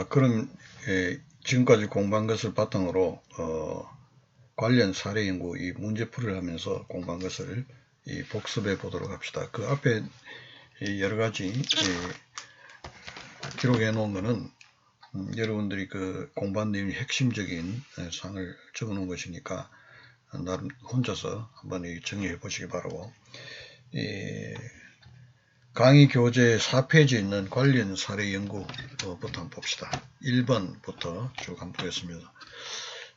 그럼 지금까지 공부한 것을 바탕으로 관련 사례 연구 이 문제풀이를 하면서 공부한 것을 복습해 보도록 합시다. 그 앞에 여러 가지 기록해 놓은 것은 여러분들이 그 공부한 내용이 핵심적인 사항을 적어 놓은 것이니까 나름 혼자서 한번 정리해 보시기 바라고, 강의 교재 4페이지에 있는 관련 사례 연구부터 한번 봅시다. 1번부터 쭉 한번 보겠습니다.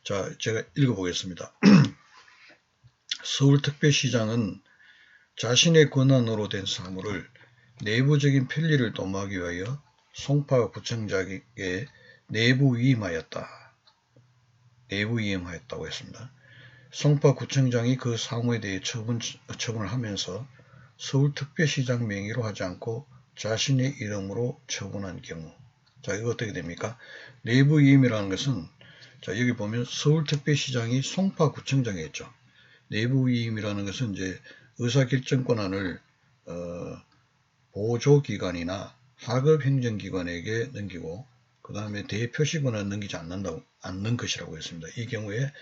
자, 제가 읽어보겠습니다. 서울특별시장은 자신의 권한으로 된 사무를 내부적인 편리를 도모하기 위하여 송파구청장에게 내부 위임하였다. 내부 위임하였다고 했습니다. 송파구청장이 그 사무에 대해 처분을 하면서 서울특별시장 명의로 하지 않고 자신의 이름으로 처분한 경우. 자, 이거 어떻게 됩니까? 내부 위임이라는 것은, 자, 여기 보면 서울특별시장이 송파구청장이 했죠. 내부 위임이라는 것은 이제 의사결정 권한을 보조기관이나 하급행정기관에게 넘기고, 그 다음에 대표시 권한을 넘기지 않는 것이라고 했습니다. 이 경우에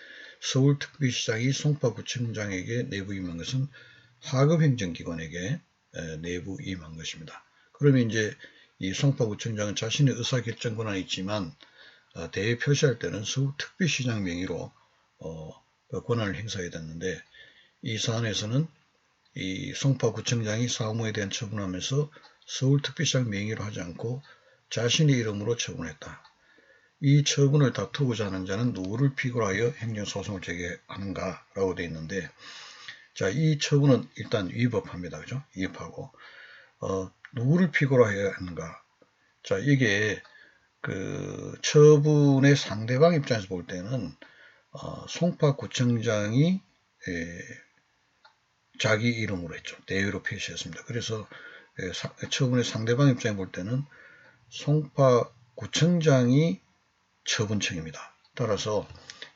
서울특별시장이 송파구청장에게 내부 위임한 것은 하급행정기관에게 내부 위임한 것입니다. 그러면 이제 이 송파구청장은 자신의 의사결정 권한이 있지만 대표시할 때는 서울특별시장 명의로 권한을 행사해야 됐는데, 이 사안에서는 이 송파구청장이 사무에 대한 처분하면서 서울특별시장 명의로 하지 않고 자신의 이름으로 처분했다. 이 처분을 다투고자 하는 자는 누구를 피고로 하여 행정소송을 제기하는가라고 되어 있는데, 자, 이 처분은 일단 위법합니다. 그죠? 위법하고, 누구를 피고로 해야 하는가? 자, 이게 그 처분의 상대방 입장에서 볼 때는 송파구청장이 자기 이름으로 했죠. 대외로 표시했습니다. 그래서 처분의 상대방 입장에 볼 때는 송파구청장이 처분청입니다. 따라서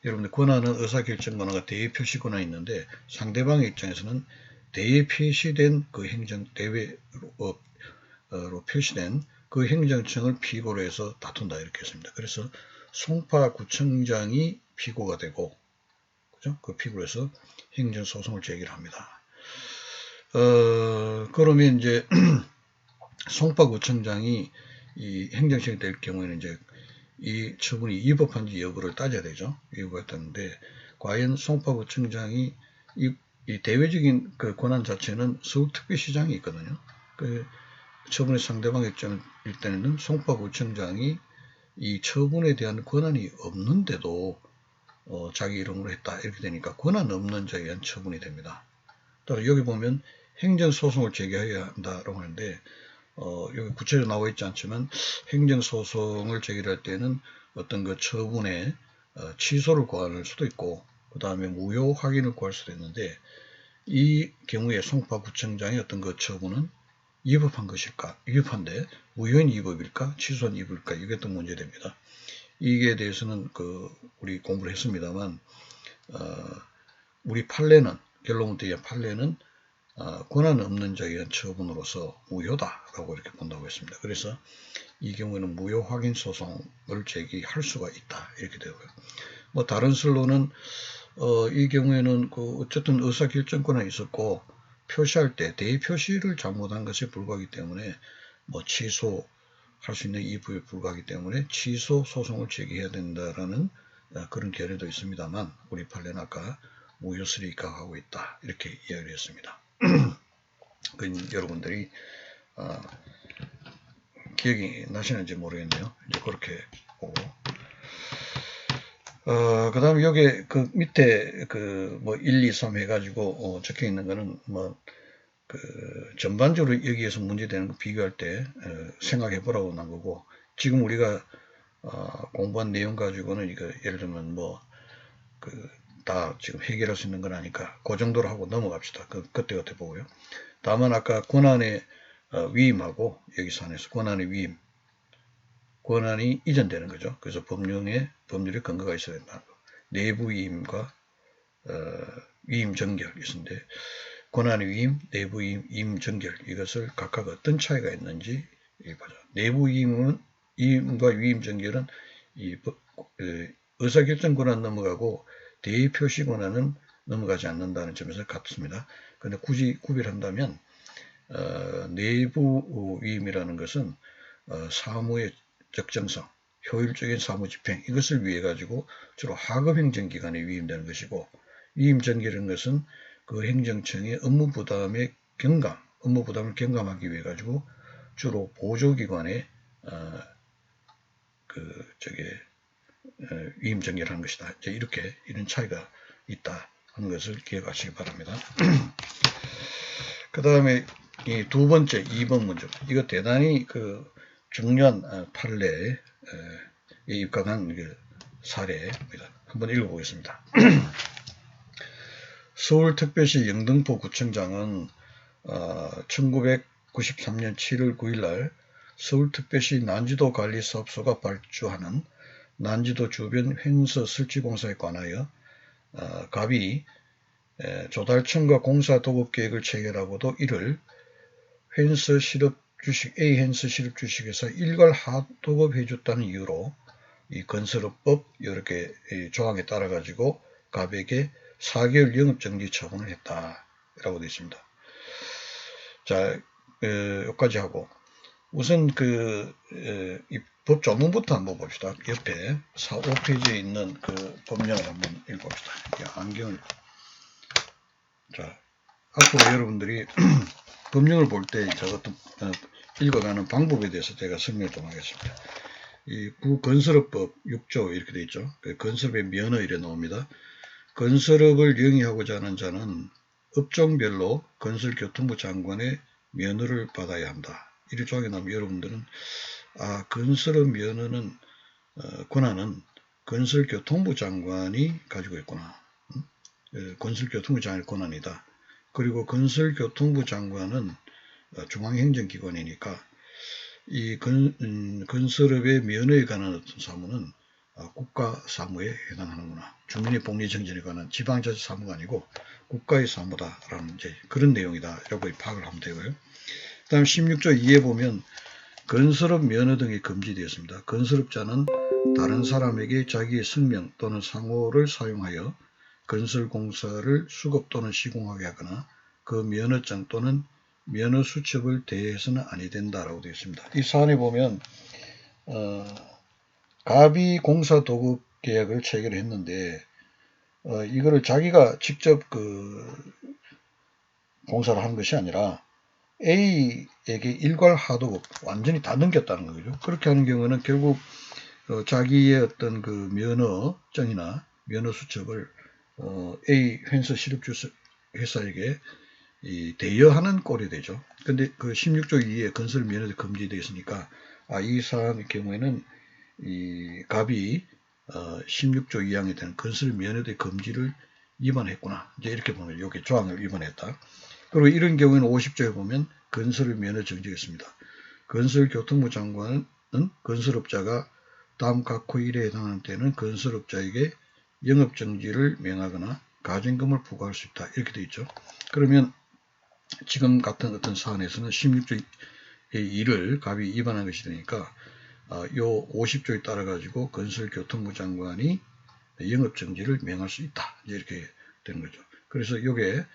여러분들 권한은 의사결정 권한과 대외 표시 권한이 있는데, 상대방의 입장에서는 대외 표시된 그 대외로 표시된 그 행정청을 피고로 해서 다툰다, 이렇게 했습니다. 그래서 송파구청장이 피고가 되고, 그죠? 그 피고로 해서 행정소송을 제기를 합니다. 그러면 이제 송파구청장이 이 행정청이 될 경우에는 이제 이 처분이 위법한지 여부를 따져야 되죠. 위법했다는데, 과연 송파구청장이 이 대외적인 그 권한 자체는 서울특별시장이 있거든요. 그 처분의 상대방 입장일 때는 송파구청장이 이 처분에 대한 권한이 없는데도 자기 이름으로 했다, 이렇게 되니까 권한 없는 자에 의한 처분이 됩니다. 따라 여기 보면 행정소송을 제기해야 한다라고 하는데, 여기 구체적으로 나와 있지 않지만 행정소송을 제기할 때는 어떤 그 처분에 취소를 구할 수도 있고, 그 다음에 무효 확인을 구할 수도 있는데, 이 경우에 송파구청장의 어떤 그 처분은 위법한 것일까? 위법한데 무효인 위법일까? 취소한 위법일까? 이게 또 문제됩니다. 이게 대해서는 우리 공부를 했습니다만, 우리 판례는, 결론부터 판례는 권한 없는 자에 의한 처분으로서 무효다라고 이렇게 본다고 했습니다. 그래서 이 경우에는 무효 확인 소송을 제기할 수가 있다, 이렇게 되고요. 뭐 다른 설로는 이 경우에는 어쨌든 의사결정권이 있었고 표시할 때 대표시를 잘못한 것에 불과하기 때문에 뭐 취소할 수 있는 이부에 불과하기 때문에 취소 소송을 제기해야 된다라는 그런 견해도 있습니다만, 우리 판례는 아까 무효수를 입각하고 있다, 이렇게 이야기를 했습니다. 여러분들이 기억이 나시는지 모르겠네요. 이제 그렇게 보고, 그 다음에 여기 그 밑에 뭐 1, 2, 3 해가지고 적혀 있는 거는 뭐 전반적으로 여기에서 문제되는 거 비교할 때 생각해 보라고 난 거고, 지금 우리가 공부한 내용 가지고는 이거 예를 들면 뭐 다 지금 해결할 수 있는 건 아니까 그 정도로 하고 넘어갑시다. 그때 보고요. 다만 아까 권한의 위임하고, 여기서 안에서 권한의 위임, 권한이 이전되는 거죠. 그래서 법률의 근거가 있어야 된다. 내부 위임과 위임 정결 있는데, 권한의 위임, 내부 위임, 위임 정결, 이것을 각각 어떤 차이가 있는지 보자. 내부 위임은 위임과 위임정결은 의사결정 권한 넘어가고 대표시 권한은 넘어가지 않는다는 점에서 같습니다. 그런데 굳이 구별한다면 내부 위임이라는 것은 사무의 적정성, 효율적인 사무집행 이것을 위해 가지고 주로 하급행정기관에 위임되는 것이고, 위임정결인 것은 그 행정청의 업무 부담을 경감하기 위해 가지고 주로 보조기관에 위임정결하는 것이다. 이렇게 이런 차이가 있다 하는 것을 기억하시기 바랍니다. 그 다음에 이 두 번째 2번 문제, 이거 대단히 중요한 판례에 입각한 사례입니다. 한번 읽어보겠습니다. 서울특별시 영등포 구청장은 1993년 7월 9일날 서울특별시 난지도관리사업소가 발주하는 난지도 주변 횡서 설치공사에 관하여 갑이 조달청과 공사 도급계획을 체결하고도 이를 횡서 실업주식 A 횡서 실업주식회사 일괄 하도급해줬다는 이유로 이 건설업법 이렇게 조항에 따라 가지고 갑에게 4개월 영업정지 처분을 했다라고 되어 있습니다. 자, 여기까지 하고 우선 이 법 조문부터 한번 봅시다. 옆에 5페이지에 있는 법령을 한번 읽어봅시다. 안경을. 자, 앞으로 여러분들이 법령을 볼 때 어떤 읽어가는 방법에 대해서 제가 설명을 좀 하겠습니다. 이 부건설업법 6조 이렇게 되어 있죠. 건설업의 면허 이래 나옵니다. 건설업을 영위하고자 하는 자는 업종별로 건설교통부 장관의 면허를 받아야 한다. 이렇게 조항에 나오면 여러분들은 건설업 면허는 권한은 건설교통부 장관이 가지고 있구나. 건설교통부 장관의 권한이다. 그리고 건설교통부 장관은 중앙행정기관이니까 이 건설업의 면허에 관한 어떤 사무는 국가사무에 해당하는구나. 주민의 복리정진에 관한 지방자치 사무가 아니고 국가의 사무다라는 그런 내용이다. 라고 파악을 하면 되고요. 그 다음 16조 2에 보면 건설업 면허 등이 금지되었습니다. 건설업자는 다른 사람에게 자기의 성명 또는 상호를 사용하여 건설공사를 수급 또는 시공하게 하거나 그 면허증 또는 면허 수첩을 대해서는 아니 된다라고 되어 있습니다. 이 사안에 보면 갑이 공사 도급 계약을 체결했는데 이거를 자기가 직접 공사를 한 것이 아니라 A에게 일괄 하도급 완전히 다 넘겼다는 거죠. 그렇게 하는 경우는 결국 자기의 어떤 면허증이나 면허 수첩을 A 횡서 실업주 회사에게 대여하는 꼴이 되죠. 근데 16조 2에 건설 면허도 금지되어 있으니까 이 사안의 경우에는 이 갑이 16조 2항에 대한 건설 면허의 금지를 위반했구나. 이렇게 보면 여기 조항을 위반했다. 그리고 이런 경우에는 50조에 보면 건설 면허 정지가 있습니다. 건설교통부 장관은 건설업자가 다음 각 호일에 해당하는 때는 건설업자에게 영업정지를 명하거나 가징금을 부과할 수 있다. 이렇게 되어 있죠. 그러면 지금 같은 어떤 사안에서는 16조의 2를 갑이 위반한 것이 되니까 요 50조에 따라 가지고 건설교통부 장관이 영업정지를 명할 수 있다. 이렇게 되는 거죠. 그래서 이게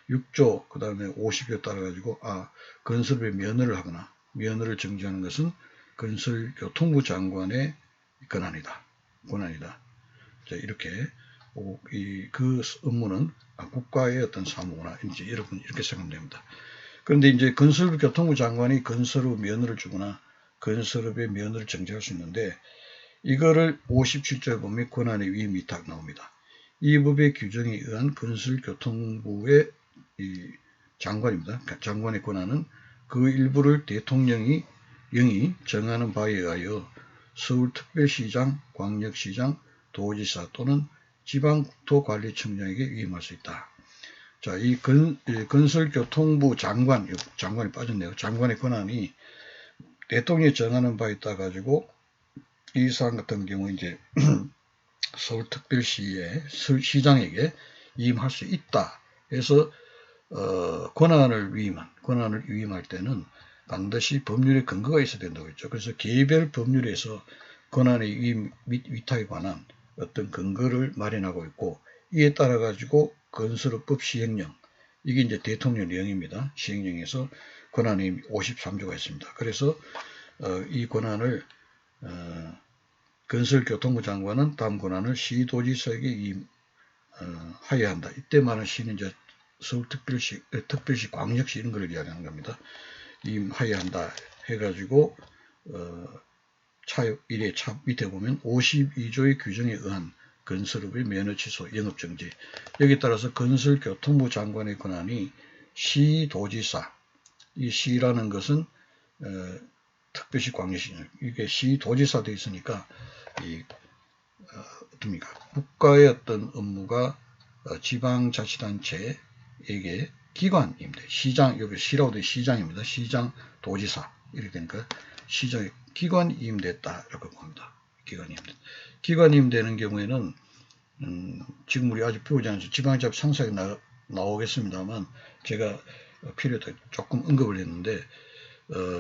6조 그 다음에 50조에 따라 가지고 건설업의 면허를 하거나 면허를 정지하는 것은 건설교통부 장관의 권한이다. 자, 이렇게 그 업무는 국가의 어떤 사무구나. 이제 여러분 이렇게 생각하면 됩니다. 그런데 이제 건설교통부 장관이 건설업 면허를 주거나 건설업의 면허를 정지할 수 있는데 이거를 57조에 보면 권한의 위임이 딱 나옵니다. 이 법의 규정에 의한 건설교통부의 장관입니다. 장관의 권한은 그 일부를 대통령이 정하는 바에 의하여 서울특별시장, 광역시장, 도지사 또는 지방국토관리청장에게 위임할 수 있다. 자, 이 건설교통부 장관이 빠졌네요. 장관의 권한이 대통령이 정하는 바에 따라 가지고 이 사안 같은 경우 이제 서울특별시의 시장에게 위임할 수 있다. 해서 권한을 위임할 때는 반드시 법률의 근거가 있어야 된다고 했죠. 그래서 개별 법률에서 권한의 위임 및 위탁에 관한 어떤 근거를 마련하고 있고, 이에 따라 가지고 건설업법 시행령, 이게 이제 대통령령입니다. 시행령에서 권한의 53조가 있습니다. 그래서 이 권한을 건설교통부 장관은 다음 권한을 시도지사에게 하여야 한다. 이때 말하는 시는 이제 서울특별시, 광역시 이런 걸 이야기하는 겁니다. 임하여야 한다 해가지고 밑에 보면 52조의 규정에 의한 건설업의 면허 취소, 영업정지, 여기에 따라서 건설교통부 장관의 권한이 시도지사, 이 시라는 것은 특별시 광역시, 이게 시도지사 되어 있으니까 어떻습니까? 국가의 어떤 업무가 지방자치단체에게 기관입니다. 시장, 여기 시라고 되어 시장입니다. 시장, 도지사 이렇게 되니까 시장의 기관이 임됐다 이렇게 봅니다. 기관이 임되는 경우에는 지금 우리 아직 배우지 않아서 지방자치 상세하게 나오겠습니다만 제가 필요해 조금 언급을 했는데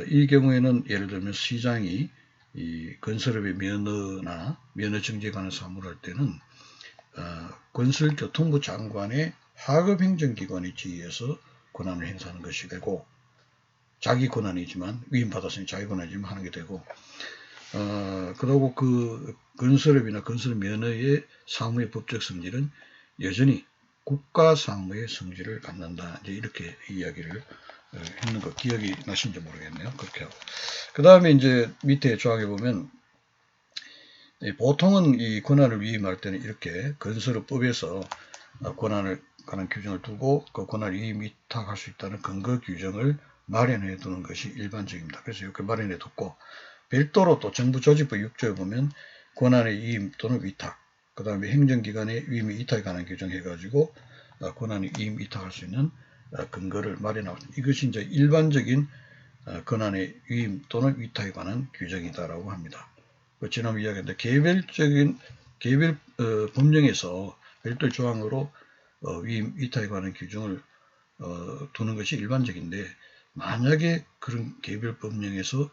이 경우에는 예를 들면 시장이 이 건설업의 면허나 면허 정지에 관한 사무를 할 때는 건설교통부 장관의 하급행정기관의 지위에서 권한을 행사하는 것이 되고, 자기 권한이지만 위임받았으니 자기 권한이지만 하는 게 되고, 그리고 그 건설업이나 건설 면허의 사무의 법적 성질은 여전히 국가 사무의 성질을 갖는다. 이제 이렇게 이야기를 했는 거 기억이 나신지 모르겠네요. 그렇게 하고. 그 다음에 이제 밑에 조항에 보면 보통은 이 권한을 위임할 때는 이렇게 건설업법에서 권한을 관한 규정을 두고 그 권한을 위임 위탁할 수 있다는 근거 규정을 마련해 두는 것이 일반적입니다. 그래서 이렇게 마련해 뒀고, 별도로 또 정부조직법 6조에 보면 권한의 위임 또는 위탁, 그 다음에 행정기관의 위임 위탁에 관한 규정해가지고 권한의 위임 위탁할 수 있는 근거를 마련하고 있습니다. 이것이 이제 일반적인 권한의 위임 또는 위탁에 관한 규정이다라고 합니다. 지난번 이야기했는데 개별 법령에서 별도의 조항으로 위임 위탁에 관한 규정을 두는 것이 일반적인데, 만약에 그런 개별 법령에서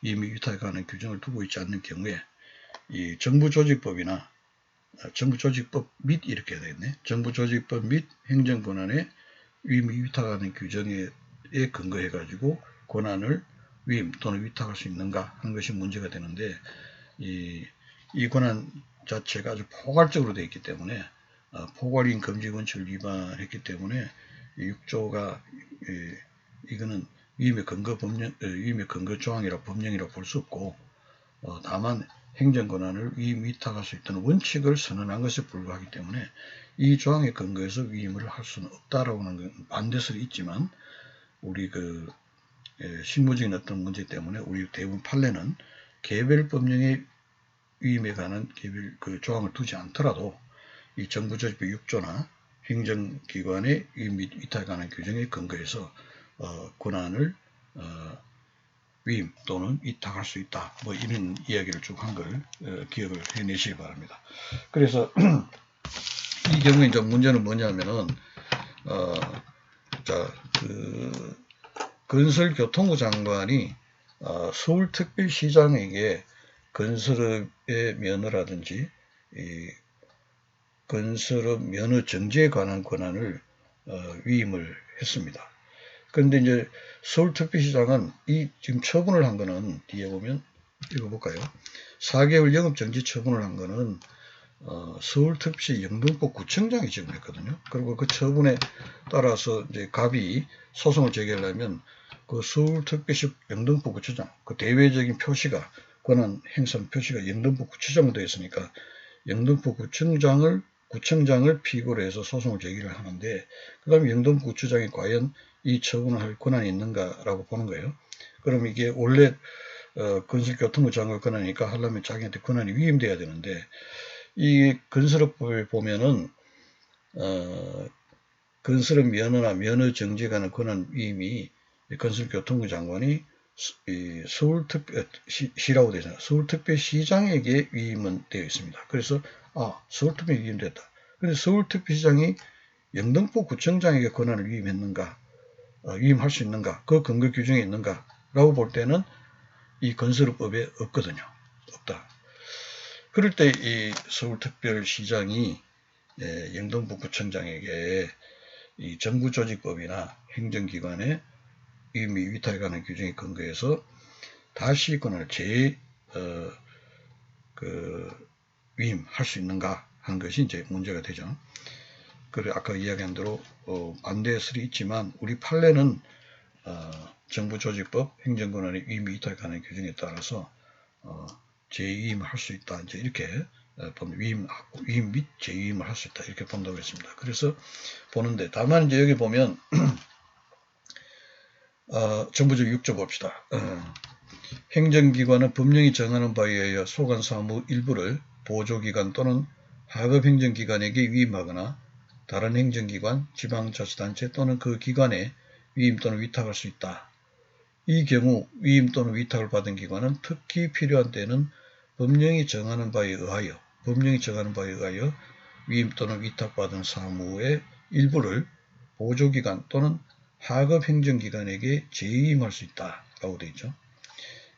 위임 위탁에 관한 규정을 두고 있지 않는 경우에 이 정부조직법이나 정부조직법 및 이렇게 해야 되겠네. 정부조직법 및 행정권한의 위임 위탁하는 규정에 근거해 가지고 권한을 위임 또는 위탁할 수 있는가 하는 것이 문제가 되는데, 이 권한 자체가 아주 포괄적으로 되어 있기 때문에 포괄인 금지 원칙을 위반했기 때문에 6조가 이거는 위임의 근거 조항이라 법령이라 볼 수 없고, 다만 행정 권한을 위임 위탁할 수 있다는 원칙을 선언한 것에 불과하기 때문에 이 조항에 근거해서 위임을 할 수는 없다라고 하는 건 반대설이 있지만, 우리 실무적인 어떤 문제 때문에 우리 대부분 판례는 개별 법령의 위임에 관한 개별 조항을 두지 않더라도 이 정부조직법 6조나 행정기관의 위임 및 위탁에 관한 규정에 근거해서 권한을 위임 또는 위탁할 수 있다. 뭐 이런 이야기를 쭉 한 걸 기억을 해내시기 바랍니다. 그래서 이 경우에 이제 문제는 뭐냐면은 건설교통부 장관이 서울특별시장에게 건설업의 면허라든지 건설업 면허 정지에 관한 권한을 위임을 했습니다. 그런데 이제 서울특별시장은 이 지금 처분을 한 거는 뒤에 보면 읽어볼까요? 4개월 영업정지 처분을 한 거는 서울특별시 영등포 구청장이 지금 했거든요. 그리고 그 처분에 따라서 이제 갑이 소송을 제기하려면 그 서울특별시 영등포 구청장, 그 대외적인 표시가 권한 행사 표시가 영등포 구청장으로 되어 있으니까 영등포 구청장을 피고로 해서 소송을 제기를 하는데, 그 다음에 영등포 구청장이 과연 이 처분을 할 권한이 있는가라고 보는 거예요. 그럼 이게 원래 건설교통부 장관 권한이니까 하려면 자기한테 권한이 위임돼야 되는데, 이 건설업법에 보면은 건설업 면허나 면허 정지에 관한 권한 위임이 건설교통부 장관이 시라고 되잖아요. 서울특별시장에게 위임은 되어 있습니다. 그래서 서울특별시 위임됐다. 그런데 서울특별시장이 영등포 구청장에게 권한을 위임했는가, 위임할 수 있는가, 그 근거 규정에 있는가, 라고 볼 때는 이 건설업법에 없거든요. 없다. 그럴 때 이 서울특별시장이 영등포구청장에게 이 정부조직법이나 행정기관의 위임 및 위탁에 관한 규정에 근거해서 다시 권한을 위임할 수 있는가 하는 것이 이제 문제가 되죠. 그래 아까 이야기한 대로 반대설이 있지만 우리 판례는 정부조직법 행정권한의 위임 및 위탁에 관한 규정에 따라서 재위임을 할 수 있다. 이제 이렇게 위임 및 재위임을 할 수 있다. 이렇게 본다고 했습니다. 그래서 보는데 다만 이제 여기 보면 정부적 6조 봅시다. 행정기관은 법령이 정하는 바에 의하여 소관사무 일부를 보조기관 또는 하급행정기관에게 위임하거나 다른 행정기관, 지방자치단체 또는 그 기관에 위임 또는 위탁할 수 있다. 이 경우 위임 또는 위탁을 받은 기관은 특히 필요한 때는 법령이 정하는 바에 의하여 위임 또는 위탁받은 사무의 일부를 보조기관 또는 하급행정기관에게 재위임할 수 있다라고 되어 있죠.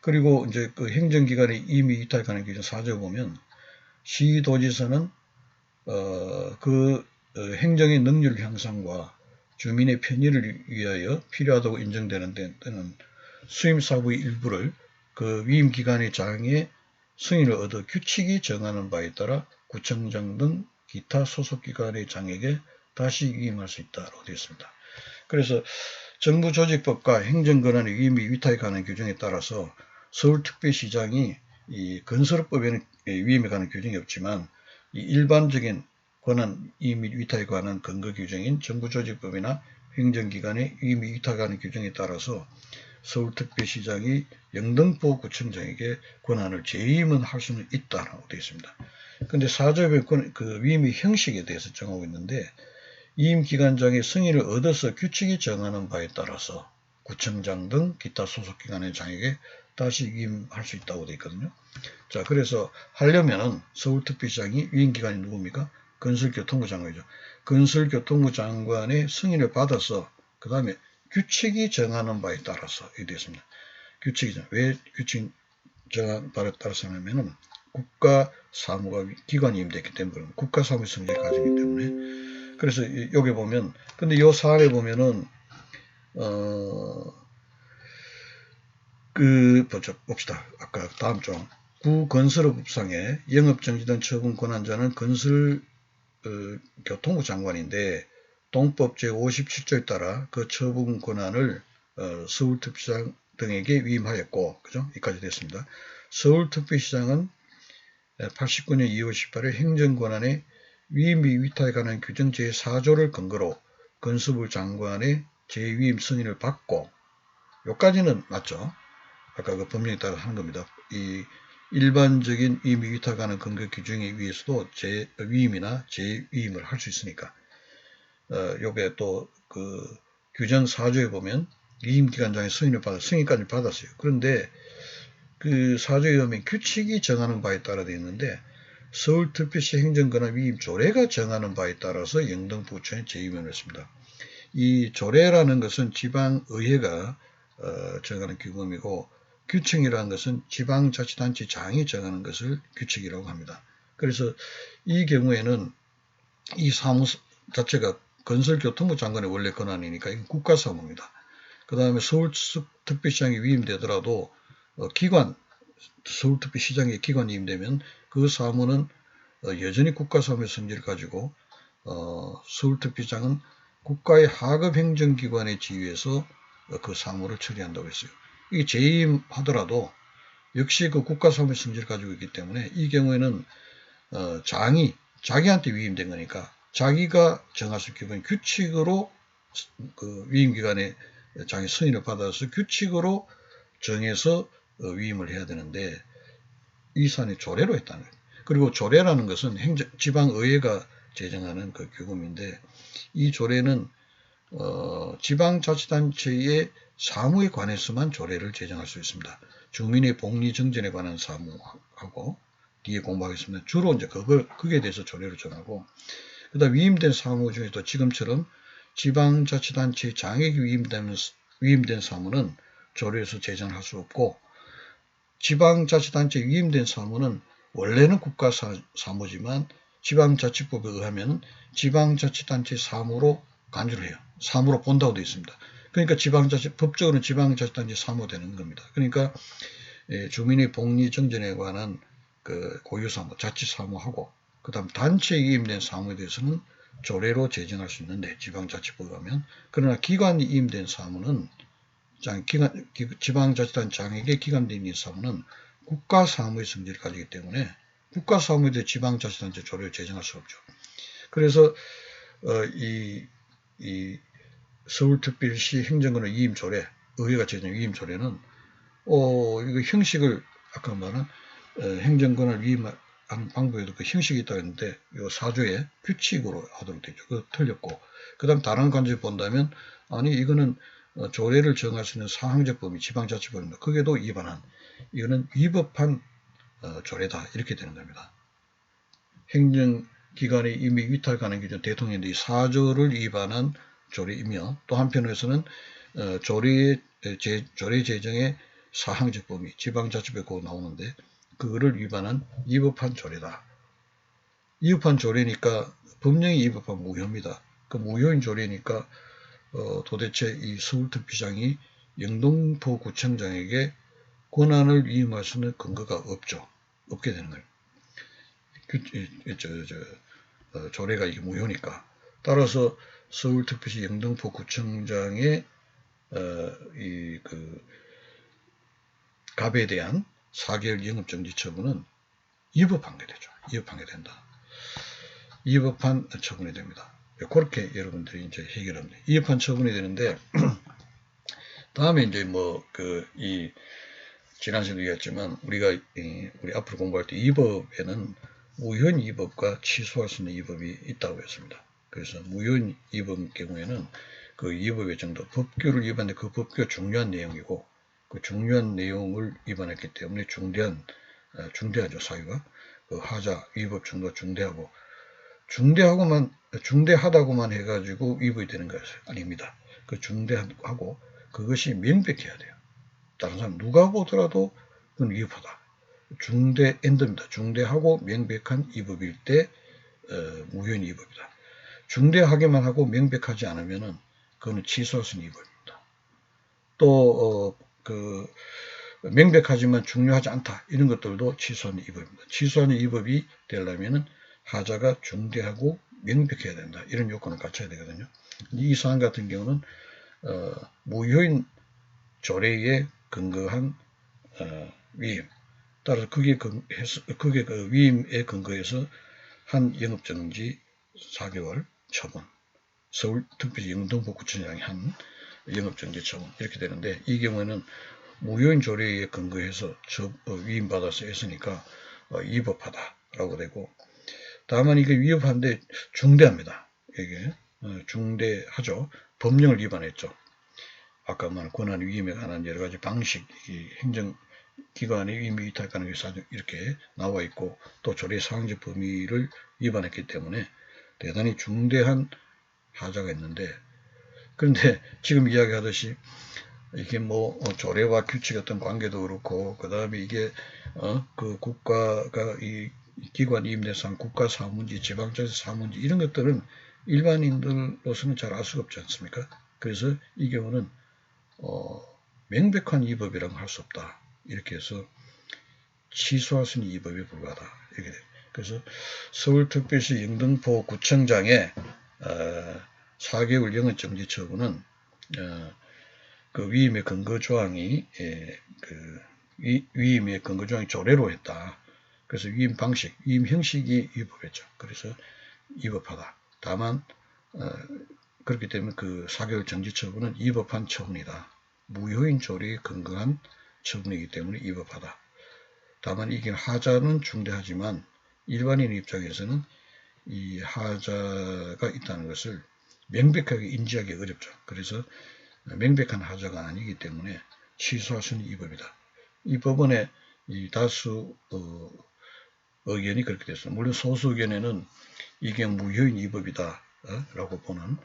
그리고 이제 그 행정기관의 임의 위탁에 관한 규정 4조에 보면 시도지사는 행정의 능률 향상과 주민의 편의를 위하여 필요하다고 인정되는 때는 수임사무의 일부를 그 위임기관의 장에 승인을 얻어 규칙이 정하는 바에 따라 구청장 등 기타 소속기관의 장에게 다시 위임할 수 있다고 되어 있습니다. 그래서 정부조직법과 행정권한의 위임 및 위탁에 관한 규정에 따라서 서울특별시장이 이 건설업법에는 위임에 관한 규정이 없지만 이 일반적인 권한 위임 및 위탁에 관한 근거 규정인 정부조직법이나 행정기관의 위임 및 위탁에 관한 규정에 따라서 서울특별시장이 영등포구청장에게 권한을 재임은 할 수는 있다라고 되어 있습니다. 그런데 4조의 그 위임의 형식에 대해서 정하고 있는데 위임기관장의 승인을 얻어서 규칙이 정하는 바에 따라서 구청장 등 기타 소속기관의 장에게 다시 위임할 수 있다고 되어 있거든요. 자, 그래서 하려면은 서울특별시장이 위임기관이 누굽니까? 건설교통부 장관이죠. 건설교통부 장관의 승인을 받아서 그 다음에 규칙이 정하는 바에 따라서 이렇게 되어 있습니다. 왜 규칙 정하는 바에 따라서 하냐면은 국가사무가 기관이 임됐기 때문에 국가사무의 성질을 가지기 때문에 그래서 여기 보면 근데 이 사안에 보면은 봅시다. 아까 다음 종 구건설업법상에 영업정지 등 처분 권한자는 건설교통부 장관인데 동법 제57조에 따라 그 처분 권한을 서울특별시장 등에게 위임하였고, 그죠? 여기까지 됐습니다. 서울특별시장은 89년 2월 18일 행정권한의 위임 및 위탁에 관한 규정 제4조를 근거로 건설부 장관의 재위임 승인을 받고, 여기까지는 맞죠? 아까 그 법령에 따라 하는 겁니다. 이 일반적인 위임 및 위탁에 관한 근거 규정에 의해서도 위임이나 재위임을 할 수 있으니까. 요게 또 그 규정 4조에 보면 위임기관장의 승인까지 받았어요. 그런데 그 4조에 보면 규칙이 정하는 바에 따라 되어 있는데 서울특별시 행정권한 위임 조례가 정하는 바에 따라서 영등포구청에 재위임을 했습니다. 이 조례라는 것은 지방의회가 정하는 규범이고 규칙이라는 것은 지방자치단체 장이 정하는 것을 규칙이라고 합니다. 그래서 이 경우에는 이 사무 자체가 건설교통부 장관의 원래 권한이니까 이건 국가사무입니다. 그 다음에 서울특별시장이 위임되더라도 서울특별시장의 기관이 위임되면 그 사무는 여전히 국가사무의 성질을 가지고 서울특별시장은 국가의 하급행정기관의 지위에서 그 사무를 처리한다고 했어요. 이게 재임하더라도 역시 그 국가사무의 성질을 가지고 있기 때문에 이 경우에는 장이 자기한테 위임된 거니까 자기가 정할 수 있는 규칙으로 그 위임기관의 장의 승인을 받아서 규칙으로 정해서 위임을 해야 되는데 이 사안이 조례로 했다는 거예요. 그리고 조례라는 것은 지방의회가 제정하는 그 규범인데 이 조례는 지방자치단체의 사무에 관해서만 조례를 제정할 수 있습니다. 주민의 복리정전에 관한 사무하고 뒤에 공부하겠습니다. 주로 이제 그게 대해서 조례를 정하고 그 다음 위임된 사무 중에도 지금처럼 지방자치단체 장에게 위임된 사무는 조례에서 제정할 수 없고, 지방자치단체 위임된 사무는 원래는 국가사무지만 지방자치법에 의하면 지방자치단체 사무로 간주를 해요. 사무로 본다고 되어 있습니다. 그러니까 법적으로는 지방자치단체 사무되는 겁니다. 그러니까 주민의 복리 정전에 관한 그 고유사무, 자치사무하고 그 다음 단체에 위임된 사무에 대해서는 조례로 제정할 수 있는데 지방자치법에 하면, 그러나 기관이 위임된 사무는 지방자치단장에게 기관된 이 사무는 국가사무의 성질을 가지기 때문에 국가사무에 대해 지방자치단체 조례를 제정할 수 없죠. 그래서 이 서울특별시 행정권의 위임조례, 의회가 제정한 위임조례는 이거 형식을 아까 말한 행정권을 위임하는 방법에도 그 형식이 있다고 했는데 이 4조의 규칙으로 하도록 되죠. 그거 틀렸고, 그 다음 다른 관점에 본다면 아니 이거는 조례를 정할 수 있는 사항제법이 지방자치법입니다. 그게도 위반한, 이거는 위법한 조례다 이렇게 되는 겁니다. 행정기관에 이미 위탁하는 기준 대통령인데 이 4조를 위반한 조례이며, 또 한편에서는 조례 제정의 사항제법이 지방자치법에 나오는데 그거를 위반한 위법한 조례다. 위법한 조례니까 법령이 위법한 무효입니다. 그 무효인 조례니까 도대체 이 서울특별시장이 영등포구청장에게 권한을 위임할 수 있는 근거가 없죠. 없게 되는 거예요. 조례가 이게 무효니까. 따라서 서울특별시 영등포구청장의 갑에 대한 4개월 영업정지 처분은 위법한 게 되죠. 위법한 게 된다. 위법한 처분이 됩니다. 그렇게 여러분들이 이제 해결합니다. 위법한 처분이 되는데, 다음에 이제 지난 시간에 얘기했지만, 우리 앞으로 공부할 때 위법에는 무효인 위법과 취소할 수 있는 위법이 있다고 했습니다. 그래서 무효인 위법 경우에는 그 위법의 정도, 법규를 위반해 그 법규가 중요한 내용이고, 그 중요한 내용을 위반했기 때문에 중대하죠, 사유가. 그 하자, 위법 정도 중대하고, 중대하다고만 해가지고 위법이 되는 것이 아닙니다. 그 중대하고 그것이 명백해야 돼요. 다른 사람 누가 보더라도 그건 위법하다. 중대 엔드입니다. 중대하고 명백한 위법일 때 무효인 위법이다. 중대하게만 하고 명백하지 않으면은 그거는 취소할 수 있는 위법입니다. 또 명백하지만 중요하지 않다 이런 것들도 취소하는 위법입니다. 취소하는 위법이 되려면은 하자가 중대하고 명백해야 된다. 이런 요건을 갖춰야 되거든요. 이 사안 같은 경우는 무효인 조례에 근거한 위임, 따라서 그게 그 위임에 근거해서 한 영업정지 4개월 처분, 서울특별시 영등포구청장이 한 영업정지 처분 이렇게 되는데, 이 경우에는 무효인 조례에 근거해서 위임받아서 했으니까 위법하다라고 되고, 다만 이게 위법한데 중대합니다. 이게 중대하죠. 법령을 위반했죠. 아까 말한 권한 위임에 관한 여러 가지 방식, 행정기관의 위임이 위탁하는 게 이렇게 나와 있고, 또 조례 사항제 범위를 위반했기 때문에 대단히 중대한 하자가 있는데, 그런데 지금 이야기하듯이 이게 조례와 규칙 어떤 관계도 그렇고, 그 다음에 이게 그 국가가 이 기관 위임된 사항, 국가 사무인지 지방자치 사무인지 이런 것들은 일반인들로서는 잘 알 수가 없지 않습니까? 그래서 이 경우는 명백한 위법이라고 할 수 없다. 이렇게 해서 취소할 수 있는 위법에 불과하다. 이렇게 돼요. 그래서 서울특별시 영등포구청장의 4개월 영업정지 처분은 그 위임의 근거 조항이 위임의 근거 조항이 조례로 했다. 그래서 위임 방식, 위임 형식이 위법했죠. 그래서 위법하다. 다만 그렇기 때문에 그 4개월 정지 처분은 위법한 처분이다. 무효인 조례에 근거한 처분이기 때문에 위법하다. 다만 이게 하자는 중대하지만 일반인 입장에서는 이 하자가 있다는 것을 명백하게 인지하기 어렵죠. 그래서 명백한 하자가 아니기 때문에 취소할 수 있는 위법이다. 이 법원의 이 다수 의견이 그렇게 됐습니다. 물론 소수 의견에는 이게 무효인 위법이다 라고 보는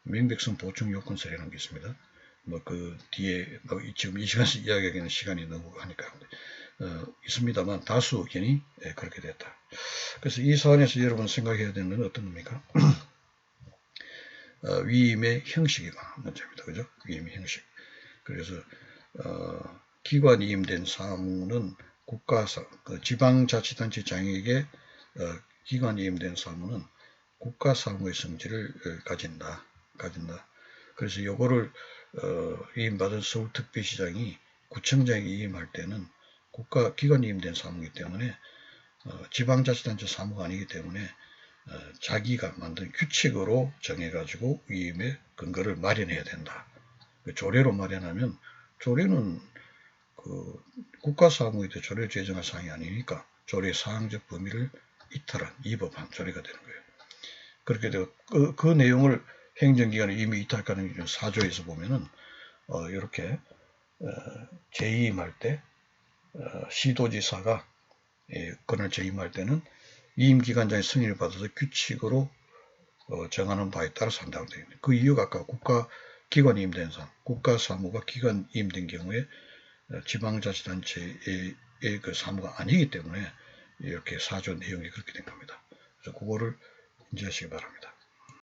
명백성 보충 요건설이라는 게 있습니다. 뭐 그 뒤에 뭐 지금 이 시간에서 이야기하기는 시간이 너무 하니까 있습니다만 다수 의견이 그렇게 됐다. 그래서 이 사안에서 여러분 생각해야 되는 건 어떤 겁니까? 위임의 형식이 문제입니다. 그죠? 위임의 형식. 그래서 기관 위임된 사무는 지방자치단체장에게 기관 위임된 사무는 국가사무의 성질을 가진다. 그래서 요거를 위임받은 서울특별시장이 구청장에 위임할 때는 기관 위임된 사무이기 때문에 지방자치단체 사무가 아니기 때문에 자기가 만든 규칙으로 정해가지고 위임의 근거를 마련해야 된다. 조례로 마련하면 조례는 그 국가사무에도 조례 제정할 사항이 아니니까 조례 사항적 범위를 이탈한 위법한 조례가 되는 거예요. 그렇게 되고 그 내용을 행정기관에 이미 이탈하는 4조에서 보면은 이렇게 재임할 때 시도지사가 권을 재임할 때는 위임기관장의 승인을 받아서 규칙으로 정하는 바에 따라서 한다고 되어 있습니다. 그 이유가 아까 기관 임된 사람, 국가사무가 기관 임된 경우에 지방자치단체의 그 사무가 아니기 때문에 이렇게 4조 내용이 그렇게 된 겁니다. 그래서 그거를 인지하시기 바랍니다.